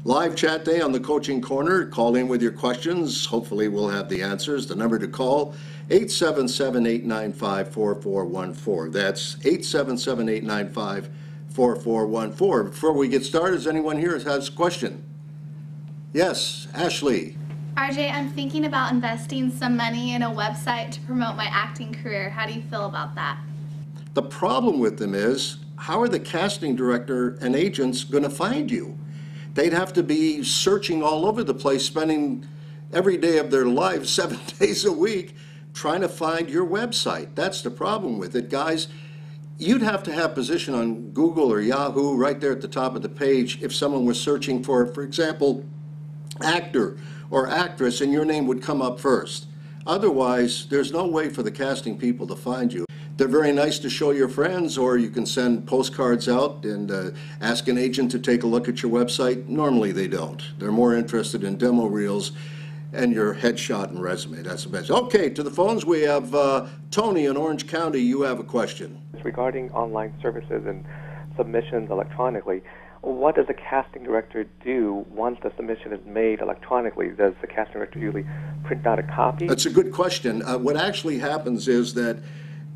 Live chat day on the Coaching Corner. Call in with your questions. Hopefully we'll have the answers. The number to call, 877-895-4414. That's 877-895-4414. Before we get started, does anyone here has a question? Yes, Ashley. RJ, I'm thinking about investing some money in a website to promote my acting career. How do you feel about that? The problem with them is, how are the casting director and agents going to find you? They'd have to be searching all over the place, spending every day of their lives, 7 days a week, trying to find your website. That's the problem with it, guys. You'd have to have position on Google or Yahoo right there at the top of the page if someone was searching for example, actor or actress, and your name would come up first. Otherwise, there's no way for the casting people to find you. They're very nice to show your friends, or you can send postcards out and ask an agent to take a look at your website. Normally they don't. They're more interested in demo reels and your headshot and resume. That's the best. Okay, to the phones we have Tony in Orange County. You have a question. It's regarding online services and submissions electronically. What does a casting director do once the submission is made electronically? Does the casting director usually print out a copy? That's a good question. What actually happens is that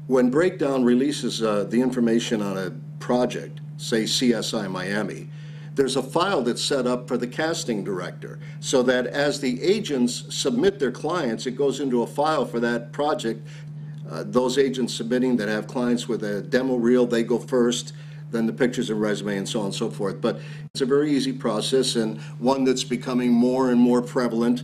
when Breakdown releases the information on a project, say CSI Miami, there's a file that's set up for the casting director so that as the agents submit their clients, it goes into a file for that project. Those agents submitting that have clients with a demo reel, they go first, then the pictures and resume and so on and so forth. But it's a very easy process, and one that's becoming more and more prevalent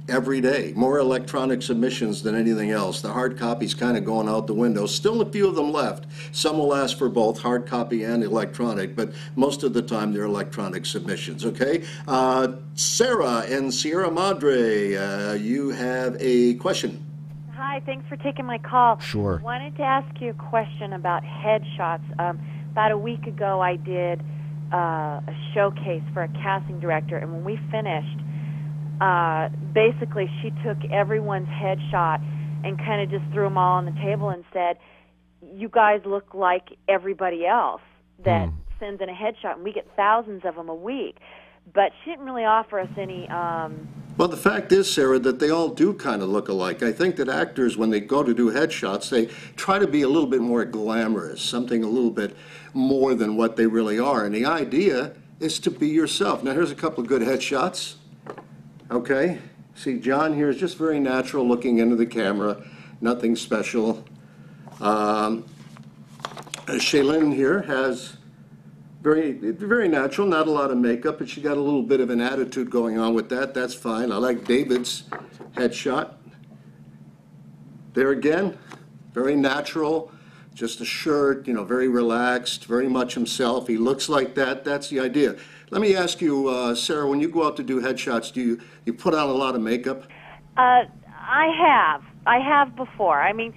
every day. More electronic submissions than anything else. The hard copy's kind of going out the window. Still a few of them left. Some will ask for both hard copy and electronic, but most of the time they're electronic submissions, okay? Sarah in Sierra Madre, you have a question. Hi, thanks for taking my call. Sure. I wanted to ask you a question about headshots. About a week ago I did a showcase for a casting director, and when we finished, basically she took everyone's headshot and kind of just threw them all on the table and said, you guys look like everybody else that sends in a headshot, and we get thousands of them a week. But she didn't really offer us any... Well, the fact is, Sarah, that they all do kind of look alike. I think that actors, when they go to do headshots, they try to be a little bit more glamorous, something a little bit more than what they really are. And the idea is to be yourself. Now, here's a couple of good headshots. Okay, see, John here is just very natural looking into the camera, nothing special. Shaylin here has very natural, not a lot of makeup, but she got a little bit of an attitude going on with that. That's fine. I like David's headshot. There again, very natural, just a shirt, you know, very relaxed, very much himself. He looks like that. That's the idea. Let me ask you, Sarah, when you go out to do headshots, do you put on a lot of makeup? I have before. I mean,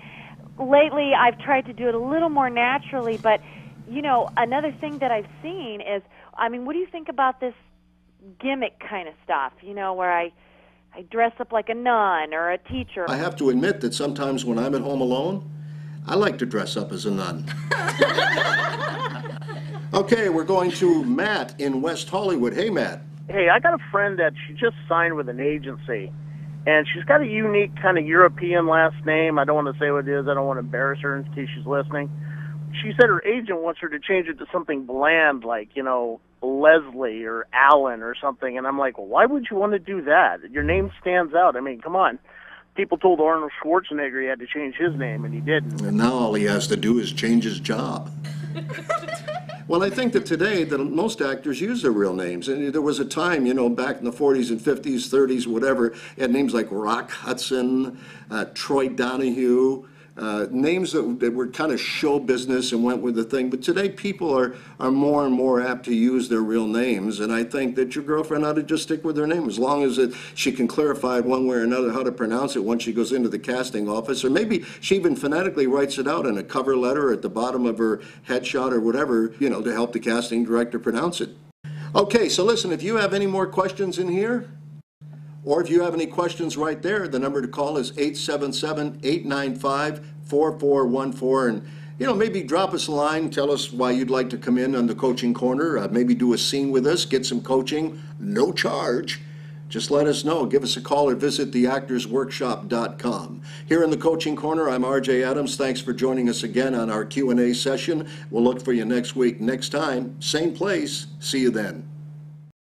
lately I've tried to do it a little more naturally, but, you know, another thing that I've seen is, I mean, what do you think about this gimmick kind of stuff, you know, where I dress up like a nun or a teacher? I have to admit that sometimes when I'm at home alone, I like to dress up as a nun. Okay, we're going to Matt in West Hollywood. Hey, Matt. Hey, I got a friend that she just signed with an agency, and she's got a unique kind of European last name. I don't want to say what it is. I don't want to embarrass her in case she's listening. She said her agent wants her to change it to something bland, like, you know, Leslie or Allen or something. And I'm like, well, why would you want to do that? Your name stands out. I mean, come on. People told Arnold Schwarzenegger he had to change his name, and he didn't. And now all he has to do is change his job. Well, I think that today that most actors use their real names. And there was a time, you know, back in the 40s and 50s, 30s, whatever, had names like Rock Hudson, Troy Donahue, names that were kind of show business and went with the thing. But today people are more and more apt to use their real names. And I think that your girlfriend ought to just stick with her name as long as she can clarify one way or another how to pronounce it once she goes into the casting office. Or maybe she even phonetically writes it out in a cover letter at the bottom of her headshot or whatever, you know, to help the casting director pronounce it. Okay, so listen, if you have any more questions in here, or if you have any questions right there, the number to call is 877-895-4414. maybe drop us a line, tell us why you'd like to come in on the Coaching Corner, maybe do a scene with us, get some coaching, no charge. Just let us know. Give us a call or visit theactorsworkshop.com. Here in the Coaching Corner, I'm RJ Adams. Thanks for joining us again on our Q&A session. We'll look for you next week. Next time, same place. See you then.